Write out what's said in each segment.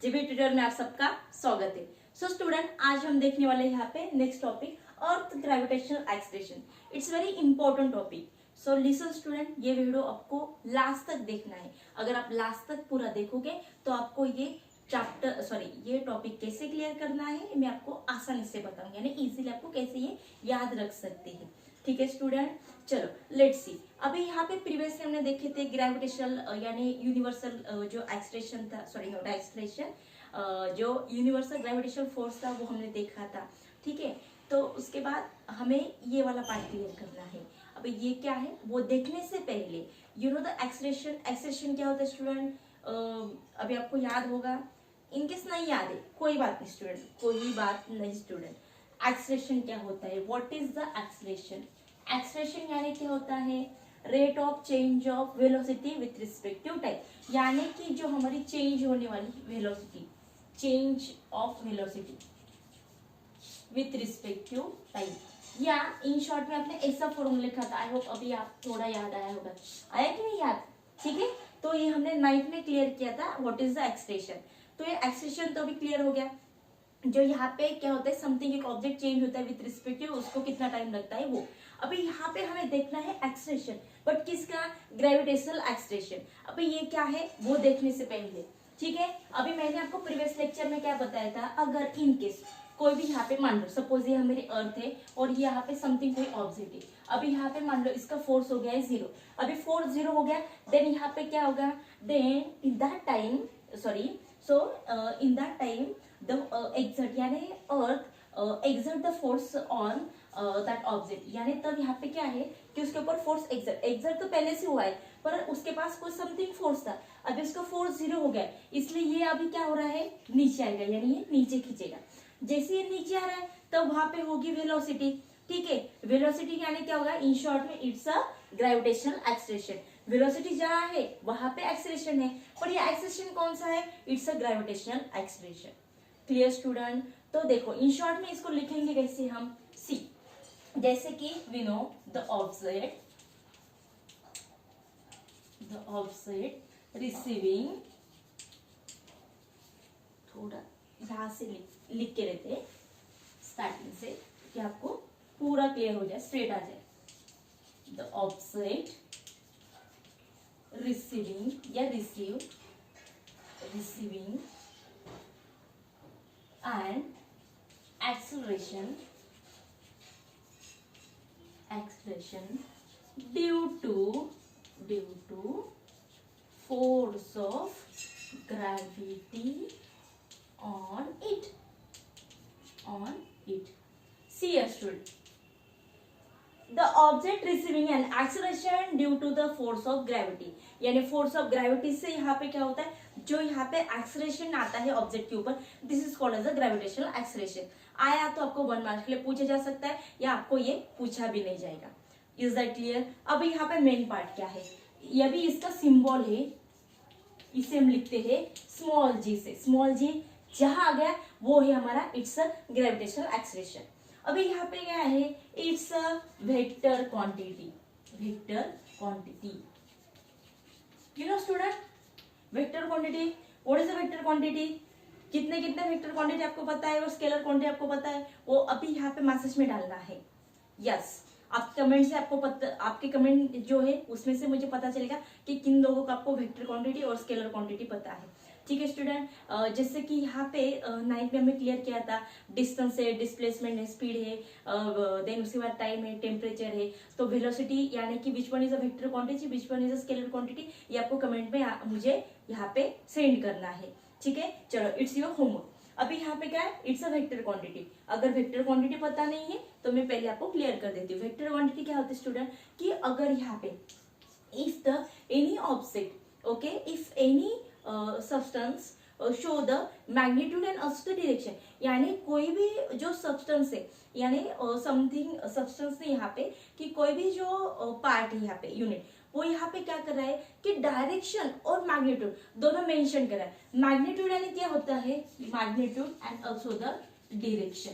GB tutorial में आप सबका स्वागत है। सो स्टूडेंट, आज हम देखने वाले हैं यहाँ पे next topic earth gravitational acceleration. It's very important topic. So listen student, ये वीडियो आपको लास्ट तक देखना है। अगर आप लास्ट तक पूरा देखोगे तो आपको ये टॉपिक कैसे क्लियर करना है मैं आपको आसानी से बताऊंगी, यानी इजीली आपको कैसे ये याद रख सकते हैं। ठीक है स्टूडेंट, चलो लेट्स सी। अभी यहाँ पे प्रीवियसली हमने देखे थे ग्रेविटेशनल यानी यूनिवर्सल जो एक्सलेशन था, सॉरी नॉट एक्सलेशन, जो यूनिवर्सल ग्रेविटेशनल फोर्स था वो हमने देखा था। ठीक है, तो उसके बाद हमें ये वाला पार्ट क्लियर करना है। अभी ये क्या है वो देखने से पहले you know the acceleration. Acceleration क्या होता है स्टूडेंट? अभी आपको याद होगा, इनकेस नहीं याद है कोई बात नहीं स्टूडेंट, कोई बात नहीं स्टूडेंट। एक्सलेशन क्या होता है? What is the acceleration? Acceleration यानी क्या होता है? Rate of change of velocity with respect to time, यानी कि जो हमारी चेंज होने वाली velocity, change of velocity with respect to time, या इन शॉर्ट में आपने ऐसा फॉर्मूला लिखा था। आई होप अभी आप थोड़ा याद आया होगा, आया कि नहीं याद? ठीक है, तो ये हमने 9th में क्लियर किया था व्हाट इज द एक्सलेशन। तो ये एक्सलेशन तो अभी क्लियर हो गया। जो यहाँ पे क्या होता है, समथिंग एक ऑब्जेक्ट चेंज होता है विथ रिस्पेक्ट टू उसको कितना टाइम लगता है वो। अभी यहाँ पे हमें देखना है एक्सलेशन, बट किसका? Gravitational acceleration. अभी ये क्या है वो देखने से पहले, ठीक है, अभी मैंने आपको प्रीवियस लेक्चर में क्या बताया था, अगर इन केस कोई भी यहाँ पे मान लो, सपोज ये हमारी अर्थ है और ये यहाँ पे समथिंग कोई ऑब्जेक्ट है। अभी यहाँ पे मान लो इसका फोर्स हो गया है 0। अभी फोर्स 0 हो गया, देन यहाँ पे क्या होगा? Then in that time, sorry, so in that time the exert यानी earth exert the force on that object, यानी तब यहाँ पे क्या है कि उसके ऊपर फोर्स एक्सर्ट तो पहले से हुआ है, पर उसके पास कोई समथिंग फोर्स था। अभी उसका फोर्स 0 हो गया, इसलिए ये अभी क्या हो रहा है? नीचे आएगा, यानी ये नीचे खींचेगा। जैसे ये नीचे आ रहा है तब वहां पे होगी वेलोसिटी। ठीक है, वेलोसिटी यानी क्या होगा? इन शॉर्ट में it's a gravitational acceleration. Velocity जहां है वहां पे एक्सलेशन है, पर ये एक्सलेशन कौन सा है? It's a gravitational acceleration. Clear student? तो देखो इन शॉर्ट में इसको लिखेंगे कैसे हम? सी, जैसे कि we know the object receiving, थोड़ा यहां से लिख के रहते स्टार्टिंग से कि आपको पूरा क्लियर हो जाए, स्ट्रेट आ जाए। द ऑब्जेक्ट रिसीविंग या receiving and acceleration due to force of gravity on it. See here student, the object receiving an acceleration due to the force of gravity, यानी फोर्स ऑफ ग्रेविटी से यहाँ पे क्या होता है, जो यहाँ पे एक्सलेशन आता है ऑब्जेक्ट के ऊपर, this is called as a gravitational acceleration. आया तो आपको 1 मार्क्स के लिए पूछा जा सकता है या आपको ये पूछा भी नहीं जाएगा। Is that clear? अब यहाँ पे मेन पार्ट क्या है, ये भी इसका सिंबल है, इसे हम लिखते हैं स्मॉल जी से। स्मॉल जी जहां आ गया वो है हमारा इट्स अ ग्रेविटेशनल एक्सलेशन। अभी यहाँ पे क्या है? It's a vector quantity. You know student, vector quantity, what is the vector quantity? कितने वेक्टर क्वांटिटी आपको पता है और स्केलर क्वांटिटी आपको पता है, वो अभी यहाँ पे मैसेज में डालना है। यस, आपके कमेंट से आपको पता, आपके कमेंट जो है उसमें से मुझे पता चलेगा कि किन लोगों को आपको वेक्टर क्वांटिटी और स्केलर क्वांटिटी पता है। ठीक है स्टूडेंट, जैसे कि यहाँ पे 9th में हमने क्लियर किया था, डिस्टेंस है, डिस्प्लेसमेंट है, स्पीड है, देन उसके बाद टाइम है, टेम्परेचर है, तो वेलोसिटी यानी कि which one is a vector quantity, which one is a scalar quantity, ये आपको कमेंट में मुझे यहाँ पे सेंड करना है। ठीक है, चलो इट्स योर होमवर्क। अभी यहाँ पे क्या है? It's a vector quantity. अगर वेक्टर क्वांटिटी पता नहीं है तो मैं पहले आपको क्लियर कर देती हूँ। वेक्टर क्वांटिटी क्या होती है स्टूडेंट, कि अगर यहाँ पे if the any object, okay, if any substance show the magnitude and also the direction, यानी कोई भी जो सब्सटेंस है, यानी समथिंग सब्सटेंस है यहाँ पे, कि कोई भी जो पार्ट है यहाँ पे, यूनिट, वो यहाँ पे क्या कर रहा है कि डायरेक्शन और मैग्नीट्यूड दोनों मेंशन कर रहा है। मैग्नीट्यूड यानी क्या होता है? Magnitude and also the direction.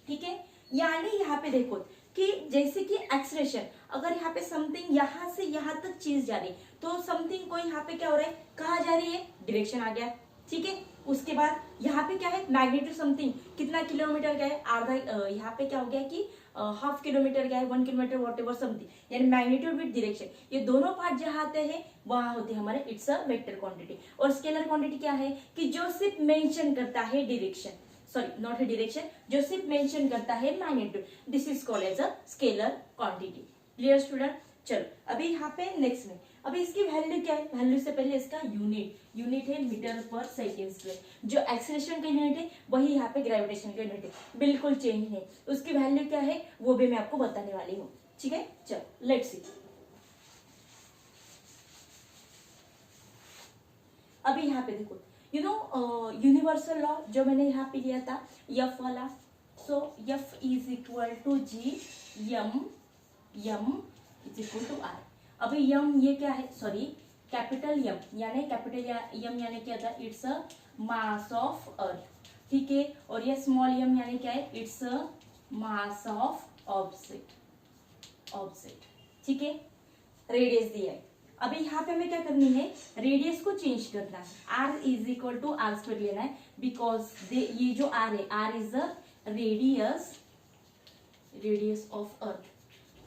ठीक है, यानी यहाँ पे देखो कि जैसे कि एक्सलेशन, अगर यहाँ पे समथिंग यहाँ से यहाँ तक चीज जा रही, तो समथिंग को यहाँ पे क्या हो रहा है, कहाँ जा रही है? डायरेक्शन आ गया। ठीक है, उसके बाद यहाँ पे क्या है, मैग्नीट्यूड समथिंग कितना किलोमीटर गया है, आधा यहाँ पे क्या हो गया कि हाफ किलोमीटर गया है, 1 किलोमीटर वॉट एवर समथिंग, यानी मैग्नीट्यूड विद डायरेक्शन, ये दोनों पार्ट जहाँ आते हैं वहां होते हैं हमारे इट्स अ वेक्टर क्वांटिटी। और स्केलर क्वांटिटी क्या है कि जो सिर्फ मेंशन करता है डायरेक्शन, सॉरी नॉट है डायरेक्शन, जो सिर्फ मेंशन करता है magnitude, this is called as a scalar quantity. Clear student? चलो अभी यहाँ पे नेक्स्ट में, अभी इसकी वैल्यू क्या है, वैल्यू से पहले इसका यूनिट है मीटर पर सेकेंड स्क्वायर, जो एक्सेलरेशन का यूनिट है वही यहाँ पे ग्रेविटेशन का यूनिट है, बिल्कुल चेंज है। उसकी वैल्यू क्या है वो भी मैं आपको बताने वाली हूँ, ठीक है। चलो लेट्स सी, अभी यहाँ पे देखो, यू नो यूनिवर्सल लॉ जो मैंने यहाँ पे लिया था एफ वाला, so F is equal to G M is equal to R. अभी यम ये क्या है, सॉरी कैपिटल यम यानी यम यानी क्या था, it's a mass of earth, ठीक है। और ये स्मॉल यम यानी क्या है, it's a mass of object, ठीक है। रेडियस दिया है, अभी यहाँ पे हमें क्या करनी है, रेडियस को चेंज करना है, R is equal to R square लेना है, बिकॉज ये जो आर है, R is the radius of earth.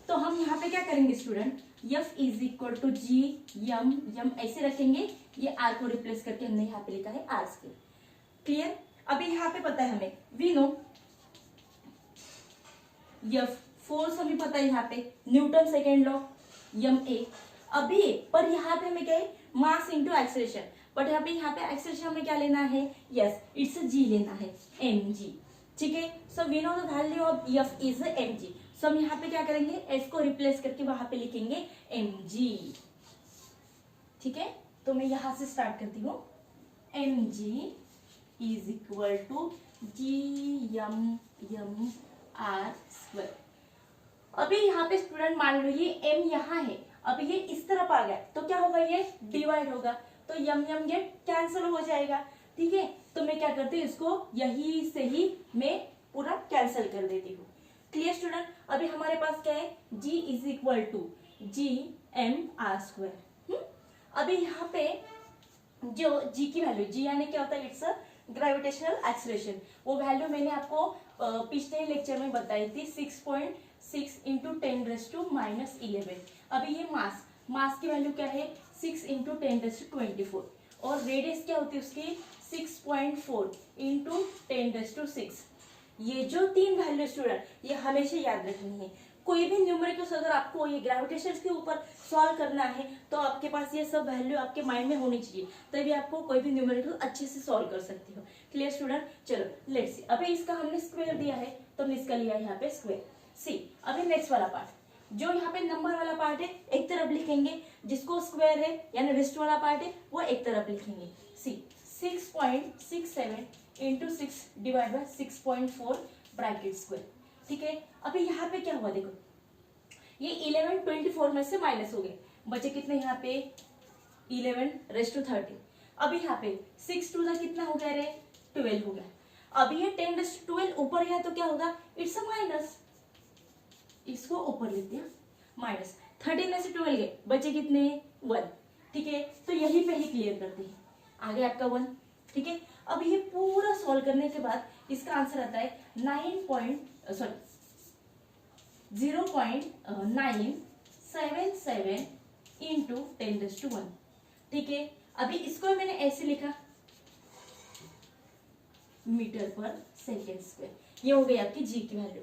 तो हम यहाँ पे क्या करेंगे student, F is equal to G M ऐसे रखेंगे, ये आर को रिप्लेस करके हमने यहाँ पे लिखा है आर स्क्वायर। क्लियर? अभी यहाँ पे पता है हमें, वी नो एफ फोर्स हमें पता है, यहाँ पे न्यूटन सेकेंड लॉ यम ए। अभी पर यहाँ पे हमें क्या है, मास इंटू एक्सेलरेशन, बट अभी यहाँ पे एक्सेलरेशन हमें क्या लेना है, यस इट्स जी लेना है, एम जी, ठीक है। So we know the value of F is M G, so हम यहाँ पे क्या करेंगे, एफ को रिप्लेस करके वहां पे लिखेंगे एम जी, ठीक है। तो मैं यहां से स्टार्ट करती हूँ, M G is equal to G M R square. अभी यहाँ पे स्टूडेंट मान लो ये m यहाँ है, अभी ये इस तरफ आ गया तो क्या होगा, ये डिवाइड होगा, तो यम ये कैंसिल हो जाएगा, ठीक है। तो मैं क्या करती हूँ, इसको यही से ही मैं पूरा कैंसिल कर देती हूँ। Clear student? अभी हमारे पास क्या है, g is equal to G M R square. अभी यहाँ पे जो g की वैल्यू, g यानी क्या होता है, इट्स अ ग्रेविटेशनल एक्सेलरेशन, वो वैल्यू मैंने आपको पिछले लेक्चर में बताई थी, 6.6 इंटू 10⁻⁻11। अभी ये मास की वैल्यू क्या है, 6 इंटू 10⁻24, और रेडियस क्या होती है उसकी, 6.4 इंटू 10⁻6। ये जो तीन वैल्यू स्टूडेंट, ये हमेशा याद रखनी है। कोई भी न्यूमेरिकल्स अगर आपको ये ग्रेविटेशन के ऊपर सॉल्व करना है तो आपके पास ये सब वैल्यू आपके माइंड में होनी चाहिए, तभी आपको कोई भी न्यूमेरिकल अच्छे से सॉल्व कर सकते हो। Clear student? चलो लेट्स सी, अभी इसका हमने स्क्वायर दिया है तो हमने इसका लिया यहाँ पे स्क्वायर। सी अभी नेक्स्ट वाला पार्ट, जो यहाँ पे नंबर वाला पार्ट है एक तरफ लिखेंगे, जिसको स्क्वायर है यानी रेस्ट वाला पार्ट है वो एक तरफ लिखेंगे। सी 6.67 into 6 divide by 6.4 bracket square, ठीक है। अभी यहाँ पे क्या हुआ देखो, ये 11 24 में से माइनस हो गए, बचे कितने यहाँ पे 11⁻13। अभी यहाँ पे 6 टू द कितना हो गया रे, 12 हो गया। अभी ये 10⁻12 ऊपर गया तो क्या होगा, इट्स अ माइनस, इसको ऊपर लेते हैं माइनस, 13 में से 12 गए, बचे कितने 1, ठीक है। तो यही पे ही क्लियर करते हैं, आगे आपका 1, ठीक है। अब ये पूरा सॉल्व करने के बाद इसका आंसर आता है 0.977 इंटू 10⁻1, ठीक है। अभी इसको मैंने ऐसे लिखा मीटर पर सेकेंड स्क्वायर, ये हो गई आपकी जी की वैल्यू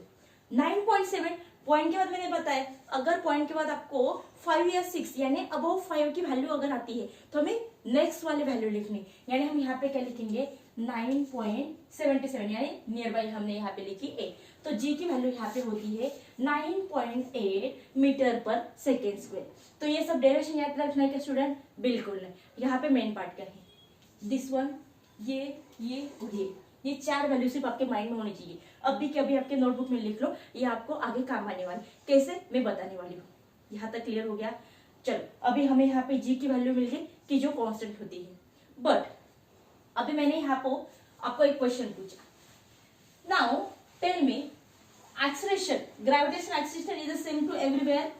9.7। पॉइंट के बाद मैंने बताया, अगर पॉइंट के बाद आपको 5 या 6 यानी अबव 5 की वैल्यू अगर आती है तो हमें नेक्स्ट वाले वैल्यू लिखनी, यानी हम यहाँ पे क्या लिखेंगे 9.77, यानी नियर बाई हमने यहाँ पे लिखी ए, तो जी की वैल्यू यहाँ पे होती है 9.8 मीटर पर सेकेंड स्क्वायर। तो ये सब डेरिवेशन याद रखना है क्या स्टूडेंट? बिल्कुल नहीं। यहाँ पे मेन पार्ट क्या है, दिस वन, ये और ये चार वैल्यू सिर्फ आपके माइंड में होनी चाहिए। अब भी कभी आपके नोटबुक में लिख लो, ये आपको आगे काम आने वाली, कैसे मैं बताने वाली हूँ। यहाँ तक क्लियर हो गया? चलो अभी हमें यहाँ पे जी की वैल्यू मिल गई कि जो कांस्टेंट होती है, बट अभी मैंने यहाँ पे आपको एक क्वेश्चन पूछा, now tell me acceleration, gravitational acceleration is the same to everywhere,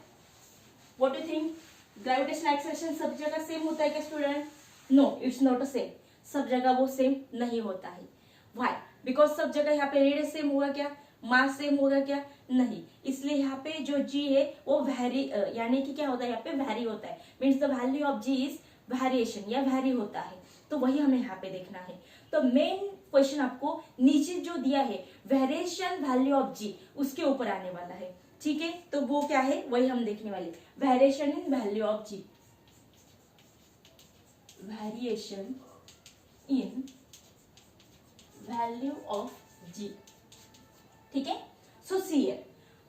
what do you think? Gravitational acceleration सब जगह सेम होता है क्या student? No, it's not a same. सब जगह वो सेम नहीं होता है। वाई? बिकॉज सब जगह यहाँ पे रेडियस सेम होगा क्या, मास सेम होगा क्या, नहीं। इसलिए यहाँ पे जो जी है वो वैरी यानी कि क्या होता है, यहाँ पे वैरी होता है, means the value of G is variation या वैरी होता है। तो वही हमें यहाँ पे देखना है। तो मेन क्वेश्चन आपको नीचे जो दिया है वेरिएशन वैल्यू ऑफ जी, उसके ऊपर आने वाला है। ठीक है, तो वो क्या है वही हम देखने वाले, variation in value of G, variation in value of G. ठीक है, सो सी हियर,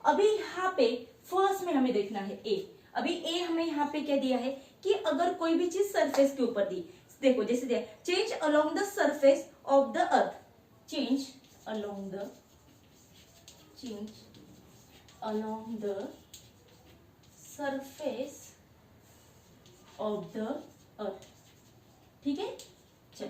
अभी यहाँ पे फर्स्ट में हमें देखना है ए। अभी ए हमें यहाँ पे क्या दिया है कि अगर कोई भी चीज सरफेस के ऊपर दी, देखो जैसे दिया change along the surface of the earth, change along the surface of the earth. ठीक है, चलो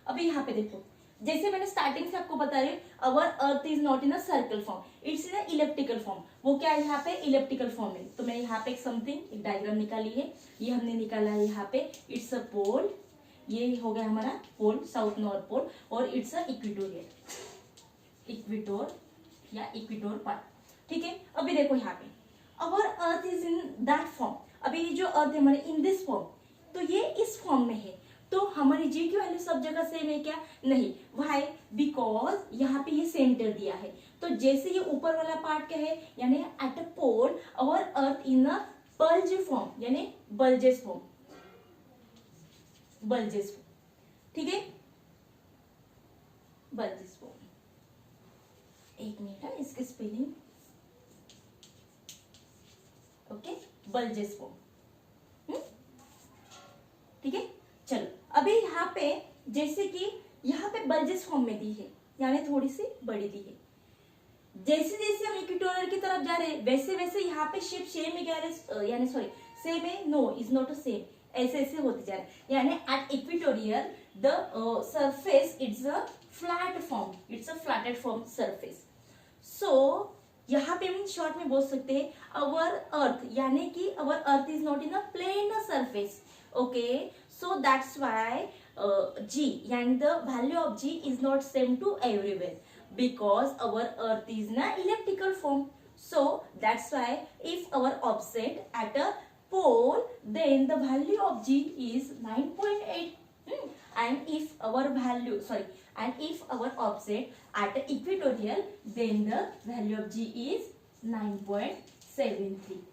अभी यहाँ पे देखो, जैसे मैंने स्टार्टिंग से आपको बता रही हूँ, our earth is not in a circle form, it's in a elliptical form. वो क्या है यहाँ पे, इलेप्टिकल फॉर्म है। तो मैंने यहाँ पे एक डायग्राम निकाली है, ये हमने निकाला है यहाँ पे, इट्स अ पोल, ये हो गया हमारा पोल, साउथ नॉर्थ पोल, और इट्स अ इक्वेटोर या इक्वेटोर पार्ट। ठीक है, अभी देखो यहाँ पे our earth is in that form, अभी ये जो अर्थ है हमारे इन दिस फॉर्म, तो ये इस फॉर्म में है, तो हमारी जी की वैल्यू सब जगह सेम है क्या, नहीं। व्हाई? बिकॉज यहाँ पे ये सेंटर दिया है, तो जैसे ये ऊपर वाला पार्ट क्या है, यानी at a pole our earth in a bulge form, यानी बल्जेस फॉर्म, ठीक है, बल्जेस फॉर्म। एक मिनट है, इसकी स्पेलिंग, ओके, बल्जेस फॉर्म। ठीक है, चलो अभी यहाँ पे जैसे कि यहाँ पे बल्जेस फॉर्म में दी है, यानी थोड़ी सी बड़ी दी है। जैसे जैसे हम इक्वेटोरियल की तरफ जा रहे हैं वैसे वैसे यहाँ पे शेप सेम है क्या, यानी सॉरी सेम है, no is not a same, ऐसे ऐसे होते जा रहे हैं। यानी at equatorial the surface it's a flat form, it's a flatted form surface. So यहाँ पे हम शॉर्ट में बोल सकते हैं अवर अर्थ, यानी कि our earth is not in a plane surface. Okay, so that's why G and the value of G is not same to everywhere, because our earth is in an elliptical form. So that's why if our offset at a pole, then the value of G is 9.8. And if our offset at equatorial, then the value of G is 9.73.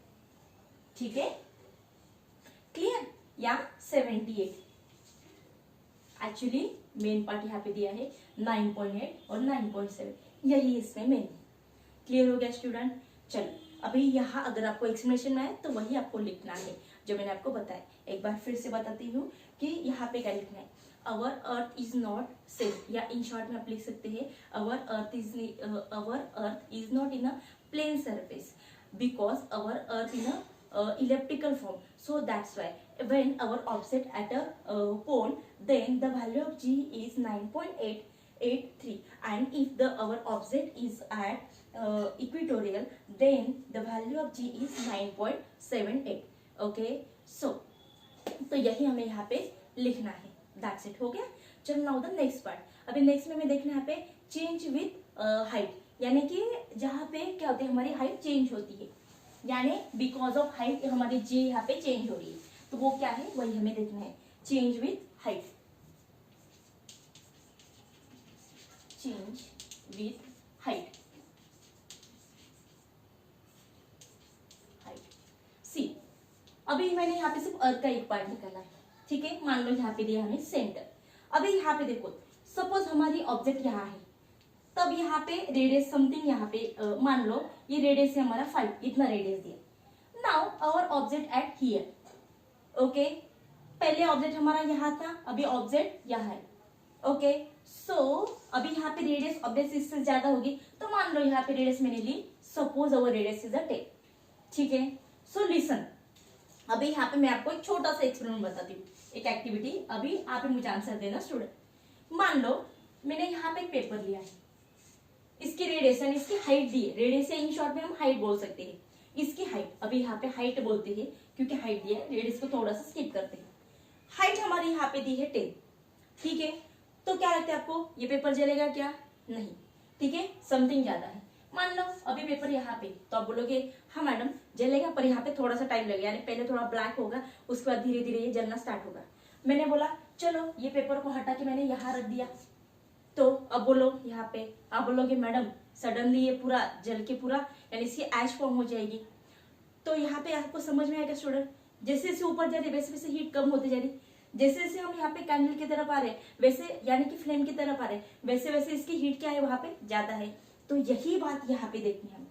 ठीक है, clear? या 78, actually main part यहाँ पे दिया है 9.8 और 9.7, यही इसमें मेन। क्लियर हो गया स्टूडेंट? चलो अभी यहाँ अगर आपको एक्सप्लेनेशन में आए तो वही आपको लिखना है जो मैंने आपको बताया। एक बार फिर से बताती हूँ कि यहाँ पे क्या लिखना है, our earth is not same, या इन शॉर्ट में आप लिख सकते हैं our earth is not in a plane surface, because our earth in a elliptical form. So that's why when our offset at a pole, then the value of G is 9.883, and if our offset is at equatorial, then the value of G is 9.78. Okay, so तो यही हमें यहाँ पे लिखना है। That's it, हो गया। चलो नाउ द नेक्स्ट पार्ट। अभी नेक्स्ट में हमें देखना है यहाँ पे चेंज विथ हाइट, यानी कि जहाँ पे क्या होती है हमारी हाइट चेंज होती है, यानी बिकॉज ऑफ हाइट हमारी जी यहाँ पे चेंज हो रही है, तो वो क्या है वही हमें देखना है। Change with height, change with height, see. अभी मैंने यहाँ पे सिर्फ अर्थ का एक पार्ट निकाला है, ठीक है। मान लो यहाँ पे दिया हमें सेंटर। अभी यहाँ पे देखो, सपोज हमारी ऑब्जेक्ट यहाँ है, तब यहाँ पे रेडियस समथिंग, यहाँ पे मान लो ये रेडियस है हमारा 5, इतना रेडियस दिया। Now our object at here, okay. पहले ऑब्जेक्ट हमारा यहाँ था, अभी ऑब्जेक्ट यहाँ है, ओके। सो अभी यहाँ पे रेडियस ऑब्जेक्ट इससे ज्यादा होगी, तो मान लो यहाँ पे रेडियस मैंने ली, suppose our radius is a 10, ठीक है। सो लिसन, अभी यहाँ पे मैं आपको एक छोटा सा एक्सपेरिमेंट बताती हूँ, एक एक्टिविटी। अभी आप मुझे आंसर देना स्टूडेंट। मान लो मैंने यहाँ पे एक पेपर लिया है, इसकी रेडियस यानी इसकी हाइट दी है, रेडियस इन शॉर्ट में हम हाइट बोल सकते हैं, इसकी हाइट, अभी यहाँ पे हाइट बोलते हैं क्योंकि हाइट दिया है, रेडियस को थोड़ा सा स्किप करते हैं। हाइट हमारी यहाँ पे दी है 10, ठीक है, तो क्या लगता है आपको, ये पेपर जलेगा क्या? नहीं, ठीक है, समथिंग ज्यादा है। मान लो अभी पेपर यहाँ पे, तो आप बोलोगे हाँ मैडम जलेगा, पर यहाँ पे थोड़ा सा टाइम लगेगा, यानी पहले थोड़ा ब्लैक होगा, उसके बाद धीरे धीरे ये जलना स्टार्ट होगा। मैंने बोला चलो ये पेपर को हटा के मैंने यहाँ रख दिया, तो अब बोलो यहाँ पे आप बोलोगे मैडम सडनली ये पूरा जल के पूरा यानी इसकी ऐश फॉर्म हो जाएगी। तो यहाँ पे आपको समझ में आएगा स्टूडेंट, जैसे जैसे ऊपर जा रही वैसे वैसे हीट कम होती जा रही, जैसे जैसे हम यहाँ पे कैंडल की तरफ आ रहे वैसे यानी कि फ्लेम की तरफ आ रहे वैसे वैसे इसकी हीट क्या है वहां पे ज्यादा है। तो यही बात यहाँ पे देखनी है,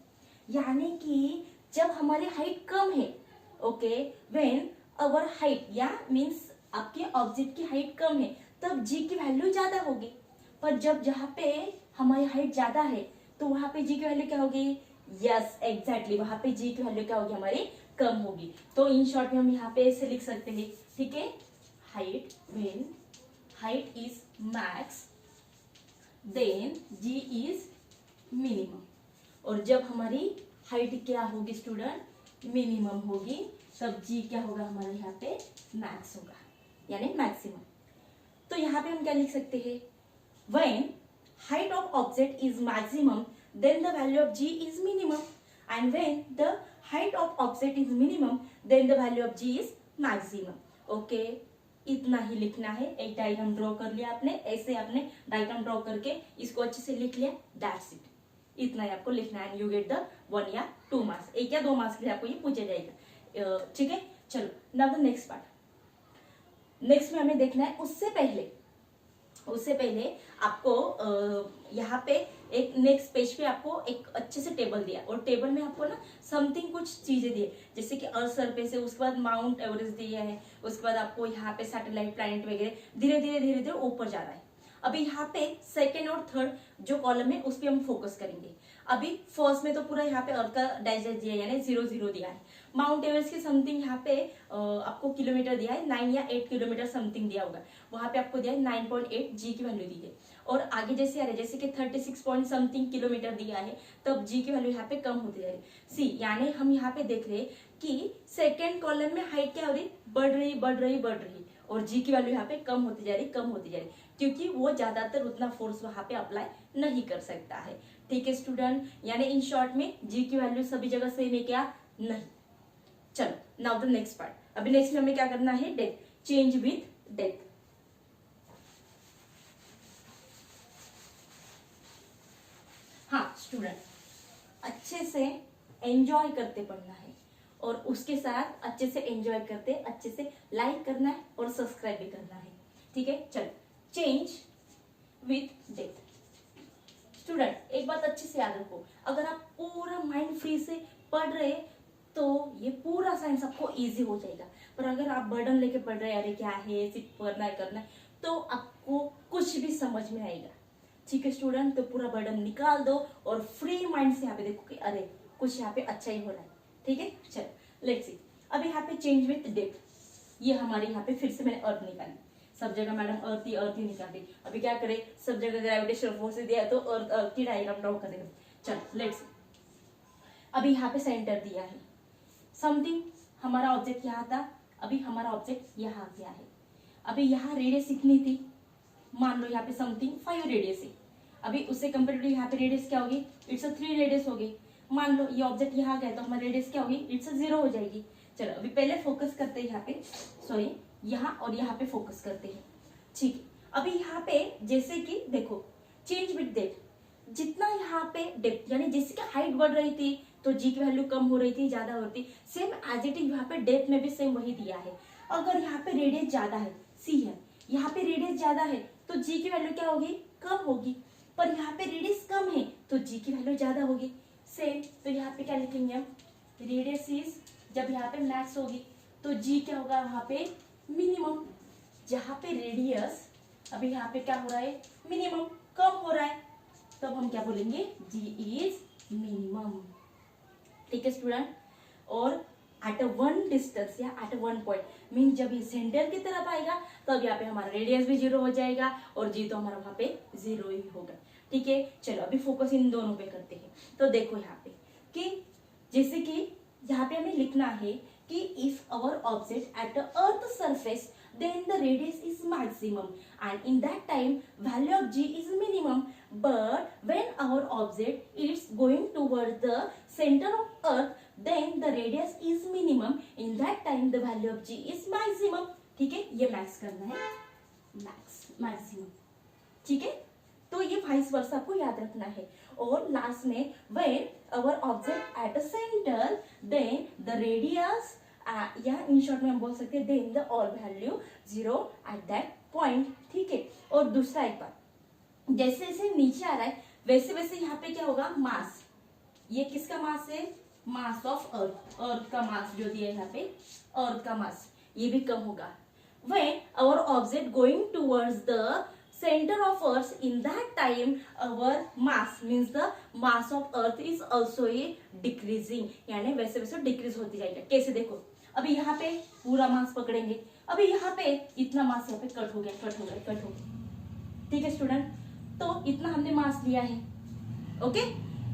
यानी कि जब हमारी हाइट कम है, ओके, व्हेन अवर हाइट या मीन्स आपके ऑब्जेक्ट की हाइट कम है तब जी की वैल्यू ज्यादा होगी, पर जब जहाँ पे हमारी हाइट ज्यादा है तो वहां पे जी की वैल्यू क्या होगी? यस एग्जैक्टली, वहां पे जी की वैल्यू क्या होगी हमारी? कम होगी। तो इन शॉर्ट में हम यहाँ पे ऐसे लिख सकते हैं, ठीक है, height when height is max then G is minimum. और जब हमारी हाइट क्या होगी स्टूडेंट? मिनिमम होगी, तब जी क्या होगा हमारा यहाँ पे? मैक्स होगा, यानी मैक्सिमम। तो यहाँ पे हम क्या लिख सकते हैं? When height of object is maximum, then the value of g is minimum, and when the height of object is minimum, then the value of g is maximum. Okay, इतना ही लिखना है। एक डायग्राम ड्रॉ कर लिया आपने, ऐसे आपने diagram draw करके इसको अच्छे से लिख लिया, दैट्स इट। इतना ही आपको लिखना है, यू गेट द 1 या 2 मार्क्स, 1 या 2 मार्क्स के लिए आपको ये पूछा जाएगा, ठीक है। चलो now the next part, next में हमें देखना है, उससे पहले आपको यहाँ पे एक नेक्स्ट पेज पे आपको एक अच्छे से टेबल दिया, और टेबल में आपको ना समथिंग कुछ चीजें दी है, जैसे कि अर्थ सरफेस है, उसके बाद माउंट एवरेस्ट दिया है, उसके बाद आपको यहाँ पे सैटेलाइट प्लैनेट वगैरह धीरे धीरे ऊपर जा रहा है। अभी यहाँ पे सेकेंड और थर्ड जो कॉलम है उस पर हम फोकस करेंगे। अभी फर्स्ट में तो पूरा यहाँ पे अर्थ का डाइजेस्ट दिया है, यानी 0 दिया है। माउंट एवरेस्ट की समथिंग यहाँ पे आपको किलोमीटर दिया है, 9 या 8 किलोमीटर समथिंग दिया होगा, वहां पे आपको दिया है 9.8 जी की वैल्यू दी है। और आगे जैसे आ रहे जैसे कि 36 पॉइंट समथिंग किलोमीटर दिया है, तब जी की वैल्यू यहाँ पे कम होती जा रही है। सी यानी हम यहाँ पे देख रहे हैं कि सेकेंड कॉलम में हाइट क्या हो रही? बढ़ रही, और जी की वैल्यू यहाँ पे कम होती जा रही, क्योंकि वो ज्यादातर उतना फोर्स वहां पे अप्लाई नहीं कर सकता है, ठीक है स्टूडेंट। यानी इन शॉर्ट में जी की वैल्यू सभी जगह सेम है क्या? नहीं। चलो नाउ द नेक्स्ट पार्ट, अभी नेक्स्ट में हमें क्या करना है? Depth, change with depth. हाँ स्टूडेंट, अच्छे से एंजॉय करते पढ़ना है, और उसके साथ अच्छे से एंजॉय करते अच्छे से लाइक करना है और सब्सक्राइब भी करना है, ठीक है। चलो चेंज विथ डेप्थ। स्टूडेंट एक बात अच्छे से याद रखो, अगर आप पूरा माइंड फ्री से पढ़ रहे तो ये पूरा साइंस आपको इजी हो जाएगा, पर अगर आप बर्डन लेके पढ़ रहे अरे क्या है सिर्फ करना है तो आपको कुछ भी समझ में आएगा, ठीक है स्टूडेंट। तो पूरा बर्डन निकाल दो और फ्री माइंड से यहाँ पे देखो कि अरे कुछ यहाँ पे अच्छा ही हो रहा है, ठीक है। चलो लेट्स सी, अब यहाँ पे चेंज विथ डेप्थ, ये हमारे यहाँ पे फिर से मैंने अर्थ निकाली, सब जगह मैडम अर्थ ही निकाली, अभी क्या करें, सब जगह ग्रेविटेशनल फोर्स दिया है तो अर्थ की डायग्राम ड्रॉ करेंगे। चलो लेट्स, अभी यहाँ पे सेंटर दिया है, समथिंग हमारा ऑब्जेक्ट यहाँ था, अभी हमारा ऑब्जेक्ट यहाँ गया है। अभी यहाँ रेडियस कितनी थी? मान लो यहाँ पे समथिंग 5 रेडियस है, अभी उससे कंपेरेटिव यहाँ पे रेडियस क्या होगी? इट्स 3 रेडियस होगी। मान लो ये ऑब्जेक्ट यहाँ गया तो हमारी रेडियस क्या होगी? इट्स 0 हो जाएगी। चलो अभी पहले फोकस करते हैं यहाँ पे, सॉरी यहाँ और यहाँ पे फोकस करते हैं, ठीक है। अभी यहाँ पे जैसे कि देखो चेंज विथ डेप्थ, जितना यहाँ पे डेप्थ यानी जैसे कि हाइट बढ़ रही थी तो जी की वैल्यू कम हो रही थी, ज्यादा हो रही थी, सेम एज इट इज यहाँ पे डेप्थ में भी सेम वही दिया है। अगर यहाँ पे रेडियस ज्यादा है, सी है यहाँ पे रेडियस ज्यादा है तो जी की वैल्यू क्या होगी? कम होगी, पर यहाँ पे रेडियस कम है तो जी की वैल्यू ज्यादा होगी, सेम। तो यहाँ पे क्या लिखेंगे हम? रेडियस इज, जब यहाँ पे मैक्स होगी तो जी क्या होगा वहां पे? मिनिमम। जहाँ पे रेडियस अभी यहाँ पे क्या हो रहा है? मिनिमम, कम हो रहा है, तब हम क्या बोलेंगे? जी इज मिनिमम, ठीक है स्टूडेंट। और एट वन डिस्टेंस या एट वन पॉइंट मीन जब ये सेंटर की तरफ आएगा तब यहाँ पे हमारा रेडियस भी 0 हो जाएगा और जी तो हमारा वहां पे 0 ही होगा, ठीक है। चलो अभी फोकस इन दोनों पे करते हैं। तो देखो यहाँ पे कि जैसे कि यहाँ पे हमें लिखना है कि if our object at the earth surface then the radius is maximum, and in that time value of g is minimum. But when our object is going towards the center of earth, then the radius is minimum. In that time the value of g is maximum. ठीक है, ये max करना है, maximum. ठीक है, तो ये vice versa आपको याद रखना है. और लास्ट में when our object at a center, then the radius या इन शॉर्ट में हम बोल सकते हैं then the all value 0 at that point. ठीक है, और दूसरा एक बार, जैसे जैसे नीचे आ रहा है वैसे वैसे यहाँ पे क्या होगा, मास. ये किसका मास है, मास ऑफ अर्थ, अर्थ का मास जो दिया है यहाँ पे, अर्थ का मास, ये भी कम होगा. When our object going towards the center of earth, in that time our mass means the mass of earth is also a decreasing, यानी वैसे वैसे डिक्रीज होती जाएगा. कैसे, देखो अभी यहाँ पे पूरा मास पकड़ेंगे, अभी यहाँ पे इतना मास यहाँ पे कट हो गया. ठीक है स्टूडेंट, तो इतना हमने मास लिया है. ओके,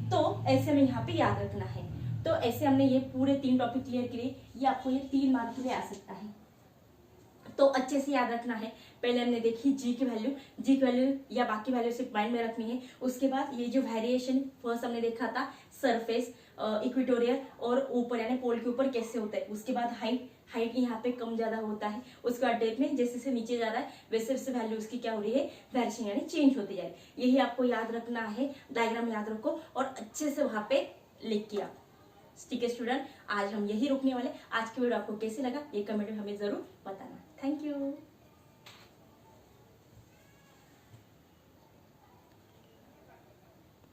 तो ऐसे हमें यहाँ पे याद रखना है. तो ऐसे हमने ये पूरे 3 टॉपिक क्लियर किए. ये आपको ये 3 मार्क के लिए आ सकता है, तो अच्छे से याद रखना है. पहले हमने देखी जी की वैल्यू या बाकी वैल्यू सिर्फ माइंड में रखनी है. उसके बाद ये जो वेरिएशन फर्स्ट हमने देखा था, सरफेस, इक्वेटोरियल और ऊपर यानी पोल के ऊपर कैसे होता है. उसके बाद हाइट यहाँ पे कम ज्यादा होता है. उसके बाद डेप्थ में जैसे जैसे नीचे जा रहा है वैसे वैसे वैल्यू उसकी क्या हो रही है, वेरिएशन यानी चेंज होती जा रही है. यही आपको याद रखना है. डायग्राम याद रखो और अच्छे से वहां पे लिख के आप. ठीक है स्टूडेंट, आज हम यही रुकने वाले. आज की वीडियो आपको कैसे लगा ये कमेंट में हमें जरूर बताना. Thank you.